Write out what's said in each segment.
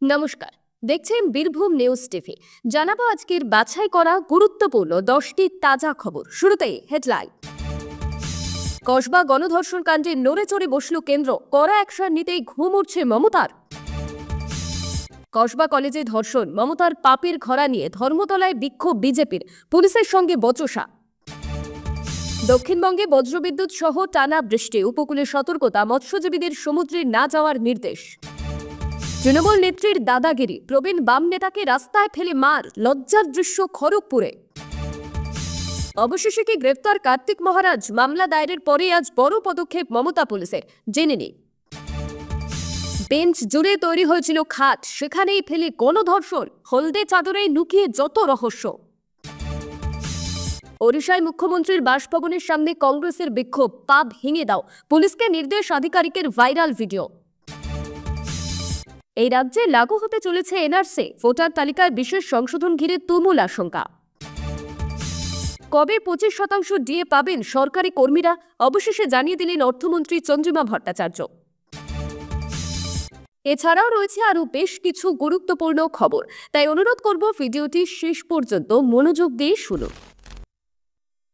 নমস্কার, দেখছেন Birbhum news TV. জানাবো আজকের বাছাই করা গুরুত্বপূর্ণ 10টি তাজা খবর। শুরুতেই হেডলাইন। কসবা গণধর্ষণ কাণ্ডে নড়ে চড়ে বসল কেন্দ্র, কড়া অ্যাকশন নিতেই ঘুম উঠছে মমতার। কসবা কলেজে ধর্ষণ, মমতার পাপের খরা নিয়ে ধর্মতলায় বিক্ষোভ বিজেপির, পুলিশের সঙ্গে বচসা। দক্ষিণবঙ্গে বজ্রবিদ্যুৎ সহ টানা বৃষ্টি, উপকূলে সতর্কতা, মৎস্যজীবীদের সমুদ্রে না যাওয়ার নির্দেশ। তৃণমূল নেত্রীর দাদাগিরি, প্রবীণ বাম নেতাকে রাস্তায় ফেলে মার, লজ্জার দৃশ্য খড়গপুরে। অবশেষে কি গ্রেফতার কার্তিক মহারাজ? মামলা দায়েরের পরে আজ বড় পদক্ষেপ মমতা পুলিশের, জেনে নিন। বেঞ্চ জুড়ে তৈরি হয়েছিল খাট, সেখানেই ফেলে গণধর্ষণ, হলদে চাদরে লুকিয়ে যত রহস্য। ওড়িশায় মুখ্যমন্ত্রীর বাসভবনের সামনে কংগ্রেসের বিক্ষোভ, পা ভেঙে দাও, পুলিশকে নির্দেশ, আধিকারিকের ভাইরাল ভিডিও। এই রাজ্যে লাগু হতে চলেছে এনআরসি, ভোটার তালিকায় বিশেষ সংশোধন ঘিরে তুমুল আশঙ্কা। কবে 25% ডিএ পাবেন সরকারি কর্মীরা? অবশেষে জানিয়ে দিলেন অর্থমন্ত্রী চন্দ্রিমা ভট্টাচার্য। এছাড়াও রয়েছে আরও বেশ কিছু গুরুত্বপূর্ণ খবর, তাই অনুরোধ করব ভিডিওটি শেষ পর্যন্ত মনোযোগ দিয়ে শুনুন।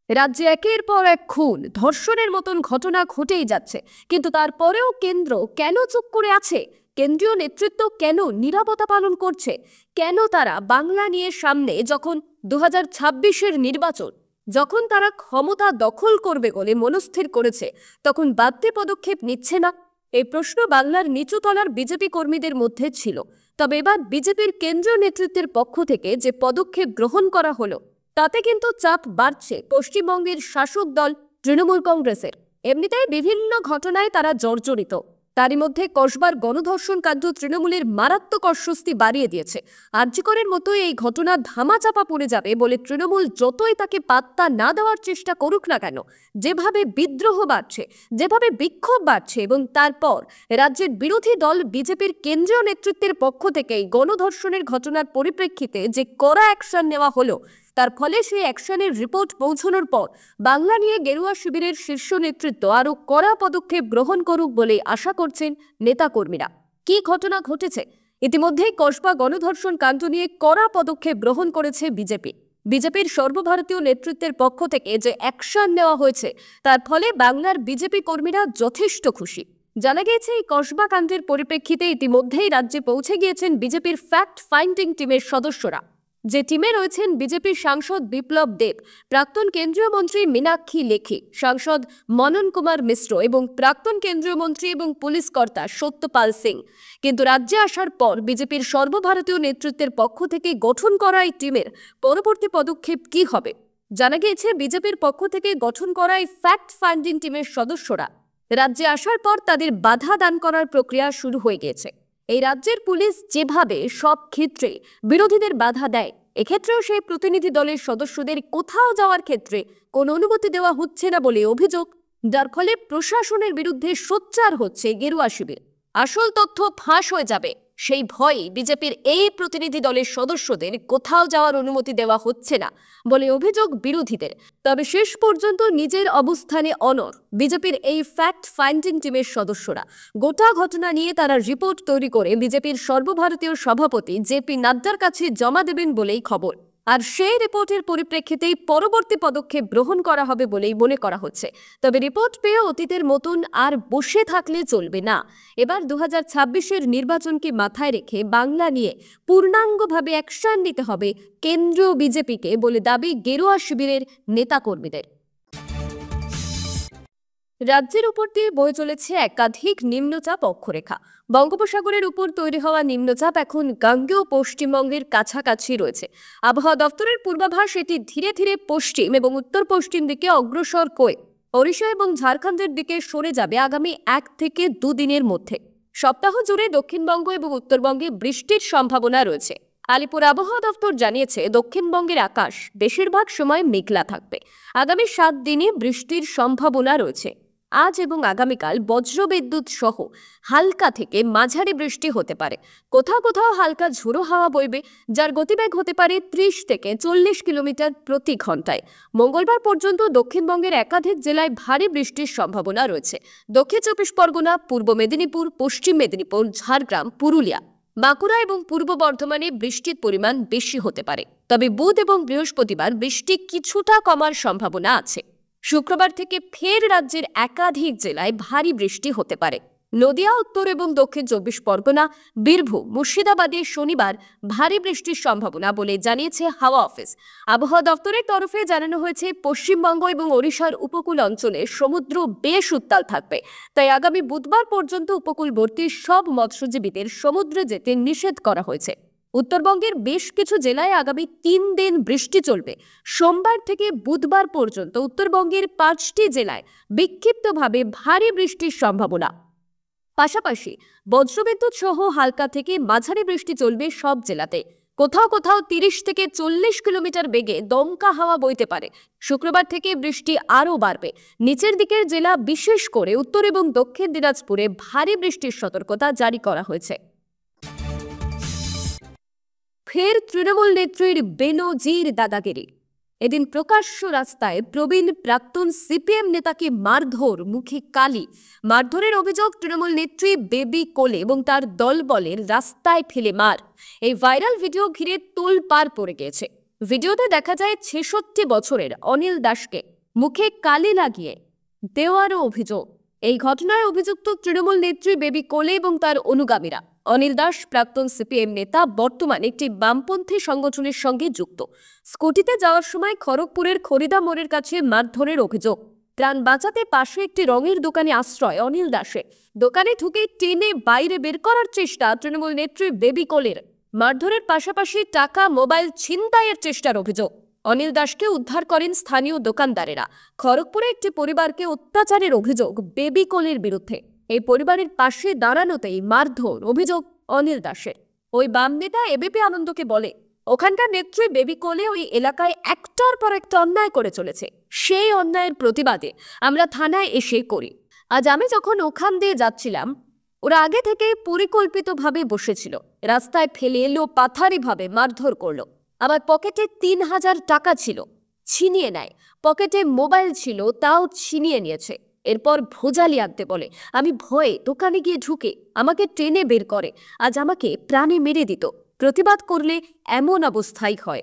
রাজ্যে একের পর এক খুন, ধর্ষণের মতন ঘটনা ঘটেই যাচ্ছে, কিন্তু তারপরেও কেন্দ্র কেন চুপ করে আছে? কেন্দ্রীয় নেতৃত্ব কেন নীরবতা পালন করছে? কেন তারা বাংলা নিয়ে সামনে যখন 2026-এর নির্বাচন, যখন তারা ক্ষমতা দখল করবে বলে মনস্থির করেছে, তখন বাড়তি পদক্ষেপ নিচ্ছে না? এই প্রশ্ন বাংলার নিচুতলার বিজেপি কর্মীদের মধ্যে ছিল। তবে এবার বিজেপির কেন্দ্রীয় নেতৃত্বের পক্ষ থেকে যে পদক্ষেপ গ্রহণ করা হলো, তাতে কিন্তু চাপ বাড়ছে পশ্চিমবঙ্গের শাসক দল তৃণমূল কংগ্রেসের। এমনিতেই বিভিন্ন ঘটনায় তারা জর্জরিত, তারই মধ্যে কসবার গণধর্ষণ কাণ্ড তৃণমূলের মারাত্মক অস্বস্তি বাড়িয়ে দিয়েছে। আরজিকরের মতোই এই ঘটনা ধামাচাপা পড়ে যাবে বলে তৃণমূল যতই তাকে পাত্তা না দেওয়ার চেষ্টা করুক না কেন, যেভাবে বিদ্রোহ বাড়ছে, যেভাবে বিক্ষোভ বাড়ছে, এবং তারপর রাজ্যের বিরোধী দল বিজেপির কেন্দ্রীয় নেতৃত্বের পক্ষ থেকেই গণধর্ষণের ঘটনার পরিপ্রেক্ষিতে যে কড়া অ্যাকশন নেওয়া হলো, তার ফলে সেই অ্যাকশনের রিপোর্ট পৌঁছানোর পর বাংলা নিয়ে গেরুয়া শিবিরের শীর্ষ নেতৃত্ব আরও কড়া পদক্ষেপ গ্রহণ করুক বলে আশা করছেন নেতাকর্মীরা। কি ঘটনা ঘটেছে? ইতিমধ্যেই কসবা গণধর্ষণ কাণ্ড নিয়ে কড়া পদক্ষেপ গ্রহণ করেছে বিজেপি। বিজেপির সর্বভারতীয় নেতৃত্বের পক্ষ থেকে যে অ্যাকশন নেওয়া হয়েছে, তার ফলে বাংলার বিজেপি কর্মীরা যথেষ্ট খুশি। জানা গিয়েছে, এই কসবা কাণ্ডের পরিপ্রেক্ষিতে ইতিমধ্যেই রাজ্যে পৌঁছে গিয়েছেন বিজেপির ফ্যাক্ট ফাইন্ডিং টিমের সদস্যরা, যে টিমে রয়েছেন বিজেপির সাংসদ বিপ্লব দেব, প্রাক্তন কেন্দ্রীয় মন্ত্রী মীনাক্ষী লেখি, সাংসদ মনন কুমার মিশ্র এবং প্রাক্তন কেন্দ্রীয় মন্ত্রী এবং পুলিশ কর্তা সত্যপাল সিং। কিন্তু রাজ্যে আসার পর বিজেপির সর্বভারতীয় নেতৃত্বের পক্ষ থেকে গঠন করা এই টিমের পরবর্তী পদক্ষেপ কি হবে? জানা গিয়েছে, বিজেপির পক্ষ থেকে গঠন করা এই ফ্যাক্ট ফাইন্ডিং টিমের সদস্যরা রাজ্যে আসার পর তাদের বাধা দান করার প্রক্রিয়া শুরু হয়ে গিয়েছে। এই রাজ্যের পুলিশ যেভাবে সব ক্ষেত্রে বিরোধীদের বাধা দেয়, এক্ষেত্রেও সেই প্রতিনিধি দলের সদস্যদের কোথাও যাওয়ার ক্ষেত্রে কোনো অনুমতি দেওয়া হচ্ছে না বলে অভিযোগ, যার ফলে প্রশাসনের বিরুদ্ধে সোচ্চার হচ্ছে গেরুয়া শিবির। আসল তথ্য ফাঁস হয়ে যাবে সেই ভয়ে বিজেপির এই প্রতিনিধি দলের সদস্যদের কোথাও যাওয়ার অনুমতি দেওয়া হচ্ছে না বলে অভিযোগ বিরোধীদের। তবে শেষ পর্যন্ত নিজের অবস্থানে অনড় বিজেপির এই ফ্যাক্ট ফাইন্ডিং টিমের সদস্যরা। গোটা ঘটনা নিয়ে তারা রিপোর্ট তৈরি করে বিজেপির সর্বভারতীয় সভাপতি জেপি নাড্ডার কাছে জমা দেবেন বলেই খবর। আর সেই রিপোর্টের পরিপ্রেক্ষিতেই পরবর্তী পদক্ষেপ গ্রহণ করা হবে বলেই মনে করা হচ্ছে। তবে রিপোর্ট পেয়ে অতীতের মতন আর বসে থাকলে চলবে না। এবার 2026-এর নির্বাচনকে মাথায় রেখে বাংলা নিয়ে পূর্ণাঙ্গভাবে অ্যাকশন নিতে হবে কেন্দ্রীয় বিজেপিকে বলে দাবি গেরুয়া শিবিরের নেতাকর্মীদের। রাজ্যের উপর দিয়ে বয়ে চলেছে একাধিক নিম্নচাপ অক্ষরেখা। বঙ্গোপসাগরের উপর তৈরি হওয়া নিম্নচাপ এখন গাঙ্গেয় পশ্চিমবঙ্গের কাছাকাছি রয়েছে। আবহাওয়া দপ্তরের পূর্বাভাস, এটি ধীরে ধীরে পশ্চিম এবং উত্তর পশ্চিম দিকে অগ্রসর হয়ে ওড়িশা এবং ঝাড়খণ্ডের দিকে সরে যাবে আগামী 1 থেকে 2 দিনের মধ্যে। সপ্তাহ জুড়ে দক্ষিণবঙ্গ এবং উত্তরবঙ্গে বৃষ্টির সম্ভাবনা রয়েছে। আলিপুর আবহাওয়া দপ্তর জানিয়েছে, দক্ষিণবঙ্গের আকাশ বেশিরভাগ সময় মেঘলা থাকবে। আগামী 7 দিনে বৃষ্টির সম্ভাবনা রয়েছে। আজ এবং আগামীকাল বজ্রবিদ্যুৎ সহ হালকা থেকে মাঝারি বৃষ্টি হতে পারে। কোথাও কোথাও হালকা ঝোড়ো হাওয়া বইবে, যার গতিবেগ হতে পারে 30 থেকে 40 কিলোমিটার প্রতি ঘন্টায়। মঙ্গলবার পর্যন্ত দক্ষিণবঙ্গের একাধিক জেলায় ভারী বৃষ্টির সম্ভাবনা রয়েছে। দক্ষিণ চব্বিশ পরগনা, পূর্ব মেদিনীপুর, পশ্চিম মেদিনীপুর, ঝাড়গ্রাম, পুরুলিয়া, বাঁকুড়া এবং পূর্ব বর্ধমানে বৃষ্টির পরিমাণ বেশি হতে পারে, তবে বুধ এবং বৃহস্পতিবার বৃষ্টি কিছুটা কমার সম্ভাবনা আছে। শুক্রবার থেকে ফের রাজ্যের একাধিক জেলায় ভারী বৃষ্টি হতে পারে। নদিয়া, উত্তর এবং দক্ষিণ 24 পরগনা, বীরভূম, মুর্শিদাবাদে শনিবার ভারী বৃষ্টির সম্ভাবনা বলে জানিয়েছে হাওয়া অফিস। আবহাওয়া দপ্তরের তরফে জানানো হয়েছে, পশ্চিমবঙ্গ এবং ওড়িশার উপকূল অঞ্চলে সমুদ্র বেশ উত্তাল থাকবে, তাই আগামী বুধবার পর্যন্ত উপকূলবর্তী সব মৎস্যজীবীদের সমুদ্রে যেতে নিষেধ করা হয়েছে। উত্তরবঙ্গের বেশ কিছু জেলায় আগামী 3 দিন বৃষ্টি চলবে। সোমবার থেকে বুধবার পর্যন্ত উত্তরবঙ্গের 5টি জেলায় বিক্ষিপ্তভাবে ভারী বৃষ্টির সম্ভাবনা। পাশাপাশি বজ্রবিদ্যুৎ সহ হালকা থেকে মাঝারি বৃষ্টি চলবে সব জেলাতে। কোথাও কোথাও 30 থেকে 40 কিলোমিটার বেগে দমকা হাওয়া বইতে পারে। শুক্রবার থেকে বৃষ্টি আরও বাড়বে। নিচের দিকের জেলা, বিশেষ করে উত্তর এবং দক্ষিণ দিনাজপুরে ভারী বৃষ্টির সতর্কতা জারি করা হয়েছে। ফের তৃণমূল নেত্রীর বেনজির দাদাগিরি। এদিন প্রকাশ্য রাস্তায় প্রবীণ প্রাক্তন সিপিএম নেতাকে মারধর, মুখে কালি। মারধরের অভিযোগ তৃণমূল নেত্রী বেবি কোলে এবং তার দলবলের রাস্তায় ফেলে মার। এই ভাইরাল ভিডিও ঘিরে তোলপাড় পড়ে গিয়েছে। ভিডিওতে দেখা যায় 66 বছরের অনিল দাসকে মুখে কালি লাগিয়ে দেওয়ারও অভিযোগ। এই ঘটনায় অভিযুক্ত তৃণমূল নেত্রী বেবি কোলে এবং তার অনুগামীরা। অনিল দাস প্রাক্তন সিপিএম নেতা, বর্তমানে একটি বামপন্থী সংগঠনের সঙ্গে যুক্ত। স্কুটিতে যাওয়ার সময় খড়গপুরের খরিদা মোড়ের কাছে মারধরের অভিযোগ। ত্রাণ বাঁচাতে পাশে একটি রঙের দোকানে আশ্রয় অনিল দাসের। দোকানে ঢুকে টেনে বাইরে বের করার চেষ্টা তৃণমূল নেত্রী বেবি কোলের। মারধরের পাশাপাশি টাকা, মোবাইল ছিনতাইয়ের চেষ্টার অভিযোগ। অনিল দাসকে উদ্ধার করেন স্থানীয় দোকানদারেরা। খড়গপুরে একটি পরিবারকে অত্যাচারের অভিযোগ বেবি কোলের বিরুদ্ধে। এই পরিবারের পাশে দাঁড়ানোতেই মারধর, অভিযোগ অনিল দাসের। ওই বাম নেতা এবিপি আনন্দকে বলে, ওখানকার নেত্রী বেবি কোলে ওই এলাকায় একটার পর একটা অন্যায় করে চলেছে। সেই অন্যায়ের প্রতিবাদে আমরা থানায় এসে করি। আজ আমি যখন ওখান দিয়ে যাচ্ছিলাম, ওরা আগে থেকে পরিকল্পিতভাবে বসেছিল। রাস্তায় ফেলে এলো, পাথারিভাবে মারধর করলো। আমার পকেটে 3000 টাকা ছিল, ছিনিয়ে নেয়। পকেটে মোবাইল ছিল, তাও ছিনিয়ে নিয়েছে। এরপর ভোজালি আনতে বলে। আমি ভয়ে দোকানে গিয়ে ঢুকে আমাকে টেনে বের করে। আজ আমাকে প্রাণে মেরে দিত। প্রতিবাদ করলে এমন অবস্থাই হয়।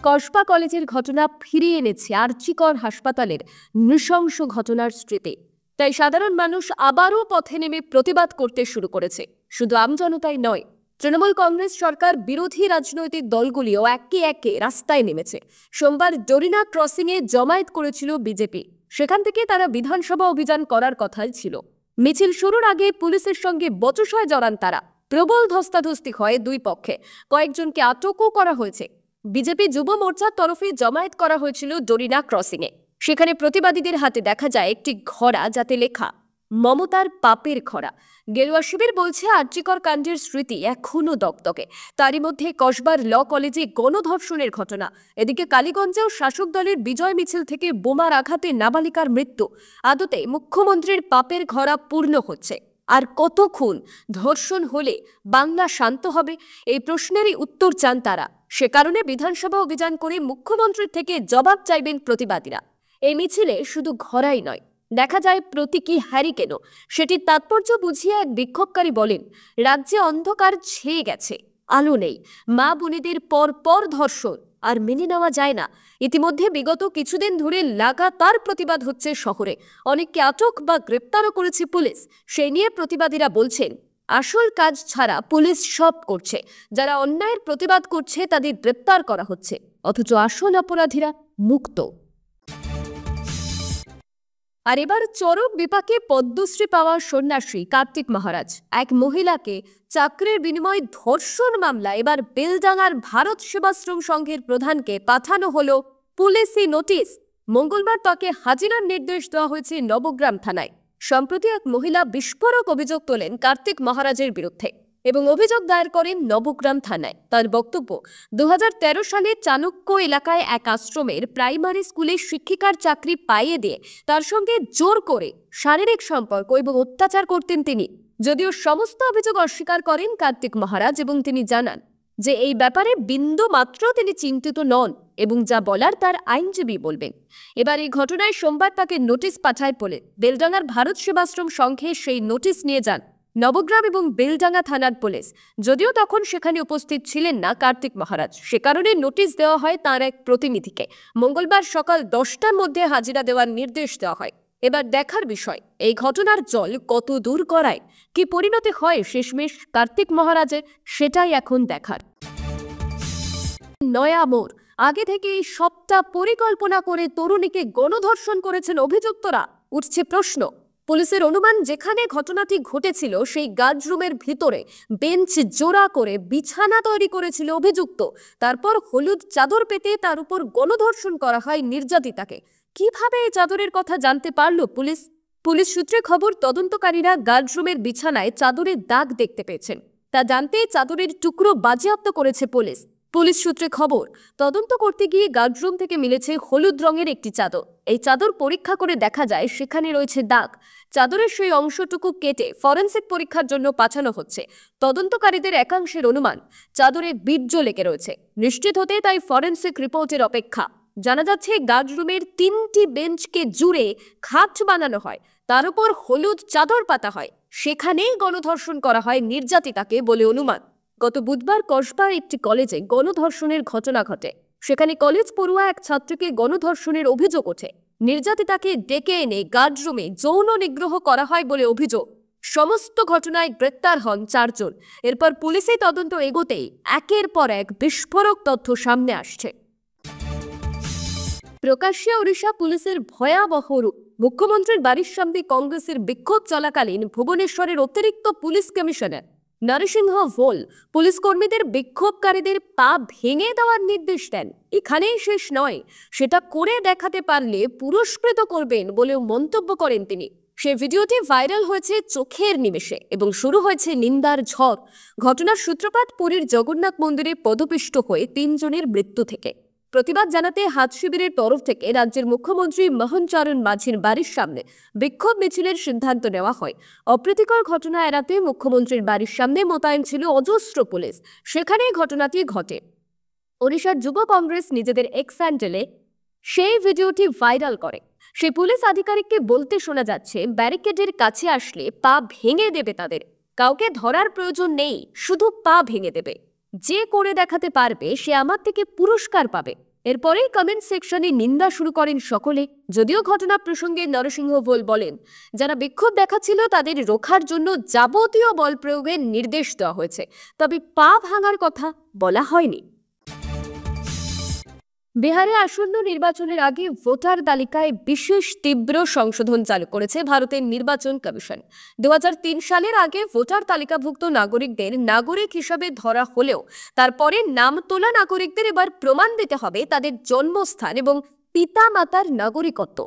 কসবা কলেজের ঘটনা ফিরিয়ে এনেছে আরজিকর হাসপাতালের নৃশংস ঘটনার স্মৃতি। তাই সাধারণ মানুষ আবারও পথে নেমে প্রতিবাদ করতে শুরু করেছে। শুধু আমজনতাই নয়, তৃণমূল কংগ্রেস সরকার বিরোধী রাজনৈতিক দলগুলিও একে একে রাস্তায় নেমেছে। সোমবার ডরিনা ক্রসিংয়ে জমায়েত করেছিল বিজেপি। সেখান থেকে তারা বিধানসভা অভিযান করার কথাই ছিল। মিছিল শুরুর আগে পুলিশের সঙ্গে বচসায় জড়ান তারা। প্রবল ধস্তাধস্তি হয় দুই পক্ষে। কয়েকজনকে আটকও করা হয়েছে। বিজেপি যুব মোর্চার তরফে জমায়েত করা হয়েছিল ডরিনা ক্রসিংয়ে। সেখানে প্রতিবাদীদের হাতে দেখা যায় একটি ঘোড়া, যাতে লেখা মমতার পাপের খরা। গেরুয়া শিবির বলছে, আরজিকর কাণ্ডের স্মৃতি এখনো দগদগে। তারই মধ্যে কসবার ল কলেজে গণধর্ষণের ঘটনা। এদিকে কালীগঞ্জেও শাসক দলের বিজয় মিছিল থেকে বোমার আঘাতে নাবালিকার মৃত্যু। আদতে মুখ্যমন্ত্রীর পাপের ঘরা পূর্ণ হচ্ছে? আর কত খুন, ধর্ষণ হলে বাংলা শান্ত হবে? এই প্রশ্নেরই উত্তর চান তারা। সে কারণে বিধানসভা অভিযান করে মুখ্যমন্ত্রীর থেকে জবাব চাইবেন প্রতিবাদীরা। এই মিছিলে শুধু ঘোড়াই নয়, দেখা যায় প্রতীকী হ্যারিকেনও। সেটির তাৎপর্য বুঝিয়ে এক বিক্ষোভকারী বলেন, রাজ্যে অন্ধকার ছেয়ে গেছে, আলো নেই। মা বোনেদের পর পর ধর্ষণ আর মেনে নেওয়া যায় না। ইতিমধ্যে বিগত কিছুদিন ধরে লাগাতার প্রতিবাদ হচ্ছে শহরে। অনেককে আটক বা গ্রেপ্তারও করেছে পুলিশ। সেই নিয়ে প্রতিবাদীরা বলছেন, আসল কাজ ছাড়া পুলিশ সব করছে। যারা অন্যায়ের প্রতিবাদ করছে তাদের গ্রেপ্তার করা হচ্ছে, অথচ আসল অপরাধীরা মুক্ত। আর এবার চরম বিপাকে পদ্মশ্রী পাওয়া সন্ন্যাসী কার্তিক মহারাজ। এক মহিলাকে চাকরির বিনিময়ে ধর্ষণ মামলা এবার বেলডাঙ্গার ভারত সেবাশ্রম সংঘের প্রধানকে পাঠানো হলো পুলিশি নোটিশ। মঙ্গলবার তাকে হাজিরার নির্দেশ দেওয়া হয়েছে নবগ্রাম থানায়। সম্প্রতি এক মহিলা বিস্ফোরক অভিযোগ তোলেন কার্তিক মহারাজের বিরুদ্ধে এবং অভিযোগ দায়ের করেন নবগ্রাম থানায়। তার বক্তব্য, 2013 সালে চাণক্য এলাকায় এক আশ্রমের প্রাইমারি স্কুলে শিক্ষিকার চাকরি পাইয়ে দিয়ে তার সঙ্গে জোর করে শারীরিক সম্পর্ক এবং অত্যাচার করতেন তিনি। যদিও সমস্ত অভিযোগ অস্বীকার করেন কার্তিক মহারাজ এবং তিনি জানান যে এই ব্যাপারে বিন্দু মাত্র তিনি চিন্তিত নন এবং যা বলার তার আইনজীবী বলবেন। এবার এই ঘটনায় সোমবার তাকে নোটিশ পাঠায় পুলিশ। বেলডাঙ্গার ভারত সেবাশ্রম সংঘে সেই নোটিশ নিয়ে যান নবগ্রাম এবং বেলডাঙ্গা থানার পুলিশ। যদিও তখন সেখানে উপস্থিত ছিলেন না কার্তিক মহারাজ, সে কারণে নোটিশ দেওয়া হয় তার এক প্রতিনিধিকে। মঙ্গলবার সকাল 10টার মধ্যে হাজিরা দেওয়ার নির্দেশ দেওয়া হয়। এবার দেখার বিষয়, এই ঘটনার জল কত দূর করায়, কি পরিণতি হয় শেষমেশ কার্তিক মহারাজের, সেটাই এখন দেখার। নয়া মোড়। আগে থেকেই সবটা পরিকল্পনা করে তরুণীকে গণধর্ষণ করেছেন অভিযুক্তরা। উঠছে প্রশ্ন, পুলিশের অনুমান যেখানে ঘটনাটি ঘটেছিল সেই গার্ডরুমের ভিতরে বেঞ্চ জোড়া করে বিছানা তৈরি করেছিল অভিযুক্ত। তারপর হলুদ চাদর পেতে তার উপর গণধর্ষণ করা হয় নির্যাতিতাকে। কিভাবে এই চাদরের কথা জানতে পারলো পুলিশ? পুলিশ সূত্রে খবর, তদন্তকারীরা গার্ডরুমের বিছানায় চাদরের দাগ দেখতে পেয়েছেন। তা জানতে চাদরের টুকরো বাজেয়াপ্ত করেছে পুলিশ। পুলিশ সূত্রে খবর, তদন্ত করতে গিয়ে গার্ডরুম থেকে মিলেছে হলুদ রঙের একটি চাদর। এই চাদর পরীক্ষা করে দেখা যায় সেখানে রয়েছে দাগ। চাদরের সেই অংশটুকু কেটে ফরেনসিক পরীক্ষার জন্য পাঠানো হচ্ছে। তদন্তকারীদের একাংশের অনুমান চাদরে বীর্য লেগে রয়েছে। নিশ্চিত হতে তাই ফরেনসিক রিপোর্টের অপেক্ষা। জানা যাচ্ছে গার্ডরুমের 3টি বেঞ্চকে জুড়ে খাট বানানো হয়, তার উপর হলুদ চাদর পাতা হয়, সেখানেই গণধর্ষণ করা হয় নির্যাতিতাকে বলে অনুমান। গত বুধবার কসবার একটি কলেজে গণধর্ষণের ঘটনা ঘটে। সেখানে কলেজ পড়ুয়া এক ছাত্রীকে গণধর্ষণের অভিযোগ ওঠে। নির্যাতিতাকে ডেকে এনে গার্ডরুমে যৌন নিগ্রহ করা হয় বলে অভিযোগ। সমস্ত ঘটনায় গ্রেপ্তার হন 4 জন। এরপর পুলিশি তদন্ত এগোতেই একের পর এক বিস্ফোরক তথ্য সামনে আসছে। প্রকাশ্যে ওড়িশা পুলিশের ভয়াবহ রূপ। মুখ্যমন্ত্রীর বাড়ির সামনে কংগ্রেসের বিক্ষোভ চলাকালীন ভুবনেশ্বরের অতিরিক্ত পুলিশ কমিশনার নরসিংহ ভোল পুলিশ কর্মীদের বিক্ষোভকারীদের পা ভেঙে দেওয়ার নির্দেশ দেন। এখানেই শেষ নয়, সেটা করে দেখাতে পারলে পুরস্কৃত করবেন বলেও মন্তব্য করেন তিনি। সে ভিডিওটি ভাইরাল হয়েছে চোখের নিমেষে এবং শুরু হয়েছে নিন্দার ঝড়। ঘটনার সূত্রপাত পুরীর জগন্নাথ মন্দিরে পদপিষ্ট হয়ে 3 জনের মৃত্যু থেকে। প্রতিবাদ জানাতে হাত শিবিরের তরফ থেকে রাজ্যের মুখ্যমন্ত্রী মোহন চরণ মাঝির বাড়ির সামনে বিক্ষোভ মিছিলের সিদ্ধান্ত নেওয়া হয়। অপ্রীতিকর ঘটনা এড়াতে মুখ্যমন্ত্রীর বাড়ির সামনে মোতায়েন ছিল অজস্র পুলিশ। সেখানেই ঘটনাটি ঘটে। ওড়িশার যুব কংগ্রেস নিজেদের এক্স হ্যান্ডেলে সেই ভিডিওটি ভাইরাল করে। সেই পুলিশ আধিকারিককে বলতে শোনা যাচ্ছে, ব্যারিকেডের কাছে আসলে পা ভেঙে দেবে তাদের, কাউকে ধরার প্রয়োজন নেই, শুধু পা ভেঙে দেবে। যে করে দেখাতে পারবে সে আমার থেকে পুরস্কার পাবে। এরপরেই কমেন্ট সেকশনে নিন্দা শুরু করেন সকলে। যদিও ঘটনা প্রসঙ্গে নরসিংহ ভোল বলেন, যারা বিক্ষোভ দেখাচ্ছিল তাদের রোখার জন্য যাবতীয় বল প্রয়োগের নির্দেশ দেওয়া হয়েছে, তবে পা ভাঙার কথা বলা হয়নি। বিহারে আসন্ন নির্বাচনের আগে ভোটার তালিকায় বিশেষ তীব্র সংশোধন চালু করেছে ভারতের নির্বাচন কমিশন। 2003 সালের আগে ভোটার তালিকাভুক্ত নাগরিকদের নাগরিক হিসাবে ধরা হলেও তারপরে নাম তোলা নাগরিকদের এবার প্রমাণ দিতে হবে তাদের জন্মস্থান এবং পিতা মাতার নাগরিকত্ব।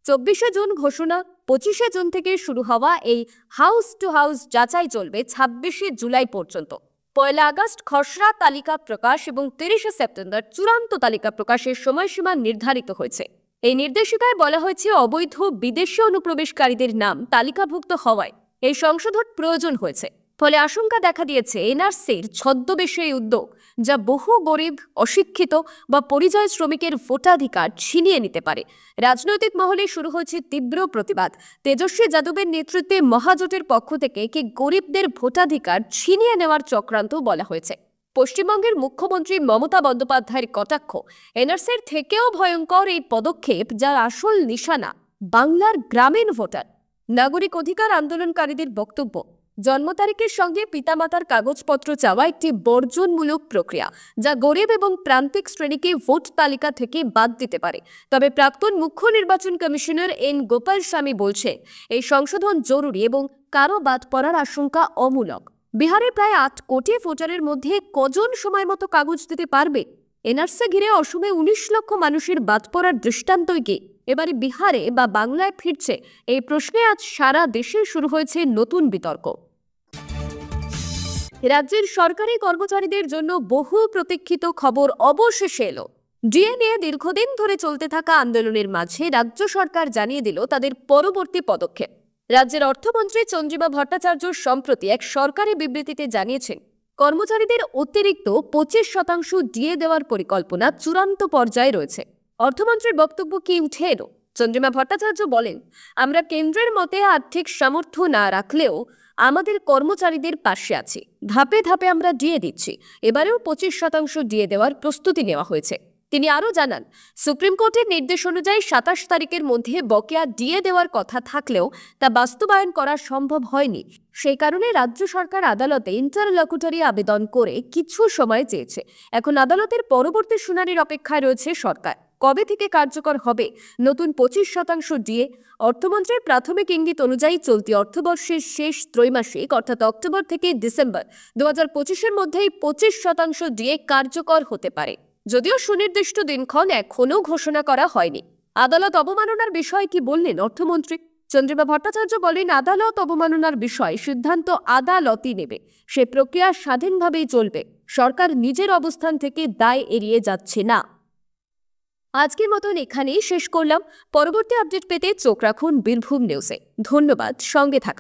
24শে জুন ঘোষণা, 25শে জুন থেকে শুরু হওয়া এই হাউস টু হাউস যাচাই চলবে 26শে জুলাই পর্যন্ত। 1 আগস্ট খসড়া তালিকা প্রকাশ এবং 30শে সেপ্টেম্বর চূড়ান্ত তালিকা প্রকাশের সময়সীমা নির্ধারিত হয়েছে। এই নির্দেশিকায় বলা হয়েছে, অবৈধ বিদেশি অনুপ্রবেশকারীদের নাম তালিকাভুক্ত হওয়ায় এই সংশোধন প্রয়োজন হয়েছে। ফলে আশঙ্কা দেখা দিয়েছে এনআরসির ছদ্মবেশে এই উদ্যোগ, যা বহু গরিব, অশিক্ষিত বা পরিযায়ী শ্রমিকের ভোটাধিকার ছিনিয়ে নিতে পারে। রাজনৈতিক মহলে শুরু হয়েছে তীব্র প্রতিবাদ। তেজস্বী যাদবের নেতৃত্বে মহাজোটের পক্ষ থেকে কি গরিবদের ভোটাধিকার ছিনিয়ে নেওয়ার চক্রান্ত বলা হয়েছে। পশ্চিমবঙ্গের মুখ্যমন্ত্রী মমতা বন্দ্যোপাধ্যায়ের কটাক্ষ, এনআরসির থেকেও ভয়ঙ্কর এই পদক্ষেপ, যার আসল নিশানা বাংলার গ্রামীণ ভোটার। নাগরিক অধিকার আন্দোলনকারীদের বক্তব্য, জন্ম তারিখের সঙ্গে পিতামাতার কাগজপত্র চাওয়া একটি বর্জনমূলক প্রক্রিয়া, যা গরিব এবং প্রান্তিক শ্রেণীকে ভোট তালিকা থেকে বাদ দিতে পারে। তবে প্রাক্তন মুখ্য নির্বাচন কমিশনার এন গোপাল স্বামী বলছেন, এই সংশোধন জরুরি এবং কারো বাদ পড়ার আশঙ্কা অমূলক। বিহারে প্রায় 8 কোটি ভোটারের মধ্যে কজন সময় মতো কাগজ দিতে পারবে? এনআরসি ঘিরে অসমে 19 লক্ষ মানুষের বাদ পড়ার দৃষ্টান্তই কি এবারে বিহারে বা বাংলায় ফিরছে? এই প্রশ্নে আজ সারা দেশে শুরু হয়েছে নতুন বিতর্ক। রাজ্যের সরকারি কর্মচারীদের জন্য বহু প্রতীক্ষিত খবর অবশেষে এলো। ডিএ নিয়ে দীর্ঘদিন ধরে চলতে থাকা আন্দোলনের মাঝে রাজ্য সরকার জানিয়ে দিল তাদের পরবর্তী পদক্ষেপ। রাজ্যের অর্থমন্ত্রী চন্দ্রিমা ভট্টাচার্য সম্প্রতি এক সরকারি বিবৃতিতে জানিয়েছেন, কর্মচারীদের অতিরিক্ত 25% ডিএ দেওয়ার পরিকল্পনা চূড়ান্ত পর্যায়ে রয়েছে। অর্থমন্ত্রীর বক্তব্য কি উঠে এলো? চন্দ্রিমা ভট্টাচার্য বলেন, আমরা কেন্দ্রের মতে আর্থিক সামর্থ্য না রাখলেও আমাদের কর্মচারীদের পাশে আছি। ধাপে ধাপে আমরা ডিএ দিচ্ছি। এবারেও 25% ডিএ দেওয়ার প্রস্তুতি নেওয়া হয়েছে। তিনি আরও জানান, সুপ্রিম কোর্টের নির্দেশ অনুযায়ী 27 তারিখের মধ্যে বকেয়া ডিএ দেওয়ার কথা থাকলেও তা বাস্তবায়ন করা সম্ভব হয়নি। সেই কারণে রাজ্য সরকার আদালতে ইন্টারলকুটরি আবেদন করে কিছু সময় চেয়েছে। এখন আদালতের পরবর্তী শুনানির অপেক্ষায় রয়েছে সরকার। কবে থেকে কার্যকর হবে নতুন 25% ডিএ? অর্থমন্ত্রীর প্রাথমিক ইঙ্গিত অনুযায়ী চলতি অর্থবর্ষের শেষ ত্রৈমাসিক অর্থাৎ অক্টোবর থেকে ডিসেম্বর 2025-এর মধ্যেই 25% ডিএ কার্যকর হতে পারে। যদিও সুনির্দিষ্ট দিনক্ষণ এখনও ঘোষণা করা হয়নি। আদালত অবমাননার বিষয়ে কি বললেন অর্থমন্ত্রী? চন্দ্রিমা ভট্টাচার্য বলেন, আদালত অবমাননার বিষয়ে সিদ্ধান্ত আদালতই নেবে। সে প্রক্রিয়া স্বাধীনভাবেই চলবে। সরকার নিজের অবস্থান থেকে দায় এড়িয়ে যাচ্ছে না। আজকের মতন এখানেই শেষ করলাম। পরবর্তী আপডেট পেতে চোখ রাখুন বীরভূম নিউজে। ধন্যবাদ সঙ্গে থাকা।